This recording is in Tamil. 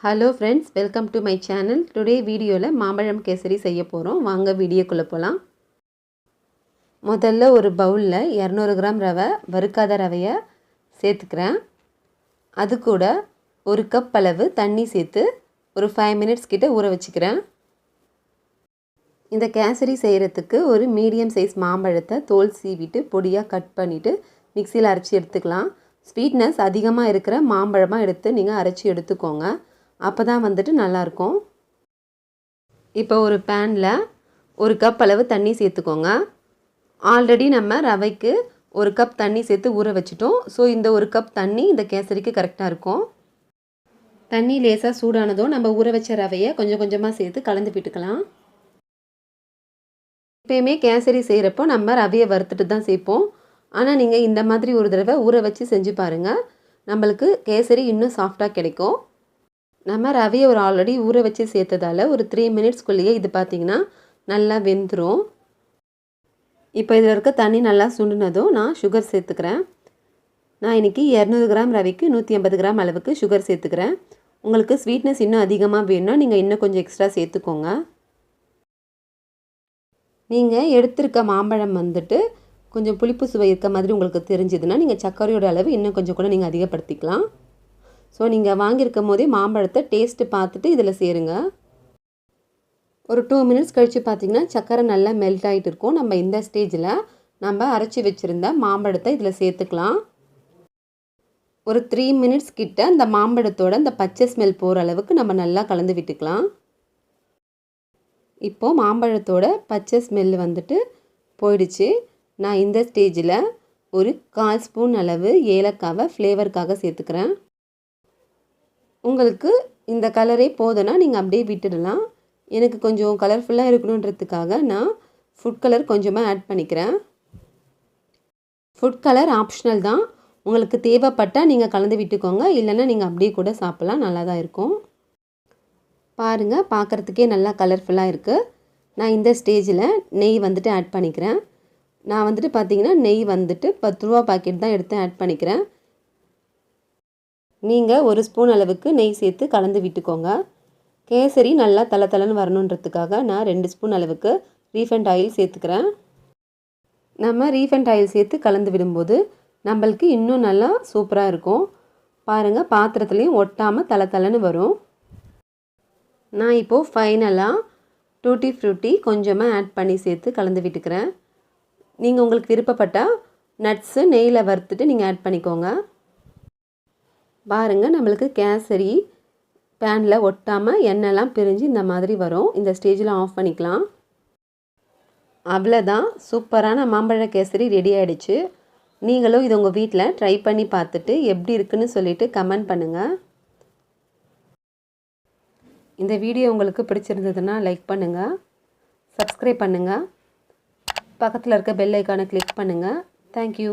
Hello friends, welcome to my channel. Today video la மாம்பழம் கேசரி செய்ய போறோம். வாங்க வீடியோக்குள்ள போலாம். முதல்ல ஒரு பவுல்ல 200 கிராம் ரவை வறுக்காத ரவைய சேர்த்துக்கிறேன். அது கூட ஒரு கப் அளவு தண்ணி சேர்த்து ஒரு 5 minutes கிட்ட ஊற வச்சுக்கிறேன். இந்த கேசரி செய்யறதுக்கு ஒரு மீடியம் சைஸ் மாம்பழத்தை தோல் சீவிட்டு பொடியா கட் பண்ணிட்டு மிக்ஸில அரைச்சு எடுத்துக்கலாம். ஸ்வீட்னஸ் அதிகமா இருக்கிற மாம்பழமா எடுத்து நீங்க அரைச்சு எடுத்துக்கோங்க. அப்பதான் வந்துட்டு நல்லா இருக்கும். இப்போ ஒரு panல ஒரு கப் அளவு தண்ணி சேர்த்துக்கோங்க. ஆல்ரெடி நம்ம ரவைக்கு ஒரு கப் தண்ணி சேர்த்து ஊற வச்சிட்டோம். சோ இந்த ஒரு கப் தண்ணி இந்த கேசரிக்கு கரெக்ட்டா இருக்கும். தண்ணி லேசா சூடானதும் நம்ம ஊற வச்ச ரவையை கொஞ்சம் கொஞ்சமா சேர்த்து கலந்து விட்டுக்கலாம். எப்பவுமே கேசரி செய்யறப்போ நம்ம ரவையை வறுத்துட்டு தான் சேர்ப்போம். ஆனா நீங்க இந்த மாதிரி ஒரு தடவை ஊற வச்சு செஞ்சு பாருங்க. நமக்கு கேசரி இன்னும் சாஃப்ட்டா கிடைக்கும். நம்ம ரவையை ஒரு ஆல்ரெடி ஊற வச்சு சேர்த்ததால ஒரு 3 minutes குள்ளேயே இது பாத்தீங்கன்னா நல்லா வெந்துரும். இப்போ இதல இருக்க தண்ணி நல்லா சுண்டுனதும் நான் சுகர் சேர்த்துக்கிறேன். நான் இன்னைக்கு 200 கிராம் ரவைக்கு 150 கிராம் அளவுக்கு சுகர் சேர்த்துக்கிறேன். உங்களுக்கு ஸ்வீட்னஸ் இன்னும் அதிகமா வேணும்னா நீங்க இன்னும் கொஞ்சம் எக்ஸ்ட்ரா சேர்த்துக்கோங்க. நீங்க எடுத்துருக்க மாம்பழம் வந்துட்டு கொஞ்சம் புளிப்பு சுவை இருக்க மாதிரி உங்களுக்கு தெரிஞ்சதுன்னா நீங்க சர்க்கரையோட அளவு இன்னும் கொஞ்சம் கூட நீங்க அதிகப்படுத்திக்கலாம். சோ நீங்க வாங்கி இருக்கும்போதே மாம்பழத்தை டேஸ்ட் பார்த்துட்டு இதல சேருங்க. ஒரு 2 minutes கழிச்சு பாத்தீங்கன்னா சக்கரை நல்லா மெல்ட் ஆயிட்டு இருக்கும். நம்ம இந்த ஸ்டேஜ்ல நம்ம அரைச்சு வச்சிருந்த மாம்பழத்தை இதல சேர்த்துக்கலாம். ஒரு 3 minutes கிட்ட இந்த மாம்பழத்தோட இந்த பச்சை ஸ்மெல் போற அளவுக்கு நம்ம நல்லா கலந்து விட்டுக்கலாம். இப்போ மாம்பழத்தோட பச்சை ஸ்மெல் வந்துட்டு போயிடுச்சு. நான் இந்த ஸ்டேஜ்ல ஒரு 1/4 ஸ்பூன் அளவு ஏலக்காவை ஃப்ளேவர்க்காக சேர்த்துக்கிறேன். உங்களுக்கு இந்த கலரே போதும்னா நீங்க அப்படியே விட்டுடலாம். எனக்கு கொஞ்சம் கலர்ஃபுல்லா இருக்கணும்ன்றதுக்காக நான் ஃபுட் கலர் கொஞ்சமா ஆட் பண்ணிக்கிறேன். ஃபுட் கலர் ஆப்ஷனல் தான். உங்களுக்கு தேவைப்பட்டா நீங்க கலந்து விட்டுக்கோங்க. இல்லனா நீங்க அப்படியே கூட சாப்பிடலாம். நல்லா தான் இருக்கும். பாருங்க பார்க்கிறதுக்கே நல்லா கலர்ஃபுல்லா இருக்கு. நான் இந்த ஸ்டேஜ்ல நெய் வந்துட்டு ஆட் பண்ணிக்கிறேன். நான் வந்துட்டு பாத்தீங்கன்னா நெய் வந்துட்டு 10 ரூபாய் பாக்கெட் தான் எடுத்து ஆட் பண்ணிக்கிறேன். நீங்க ஒரு ஸ்பூன் அளவுக்கு நெய் சேர்த்து கலந்து விட்டுக்கோங்க. கேசரி நல்லா தளதளன்னு வரணும்ன்றதுக்காக நான் 2 ஸ்பூன் அளவுக்கு ரீஃபைண்ட் ஆயில் சேர்த்துக்கிறேன். நம்ம ரீஃபைண்ட் ஆயில் சேர்த்து கலந்து விடும்போது நமக்கு இன்னும் நல்லா சூப்பரா இருக்கும். பாருங்க பாத்திரத்துலயும் ஒட்டாம தளதளன்னு வரும். நான் இப்போ ஃபைனலா டூட்டி ஃப்ரூட்டி கொஞ்சமா ஆட் பண்ணி சேர்த்து கலந்து விட்டுக்கிறேன். நீங்க உங்களுக்கு விருப்பப்பட்டா நட்ஸ் நெய்ல வறுத்துட்டு நீங்க ஆட் பண்ணிக்கோங்க. பாருங்க நமக்கு கேசரி panல ஒட்டாம எண்ணெய்லாம் பிரிஞ்சு இந்த மாதிரி வரும். இந்த ஸ்டேஜ்ல ஆஃப் பண்ணிக்கலாம். அவ்வளவுதான் சூப்பரான மாம்பழ கேசரி ரெடி ஆயிடுச்சு. நீங்களும் இத உங்க வீட்ல ட்ரை பண்ணி பார்த்துட்டு எப்படி இருக்குன்னு சொல்லிட்டு கமெண்ட் பண்ணுங்க. இந்த வீடியோ உங்களுக்கு பிடிச்சிருந்ததுன்னா லைக் பண்ணுங்க. Subscribe பண்ணுங்க. பக்கத்துல இருக்க பெல் ஐகானை கிளிக் பண்ணுங்க. Thank you.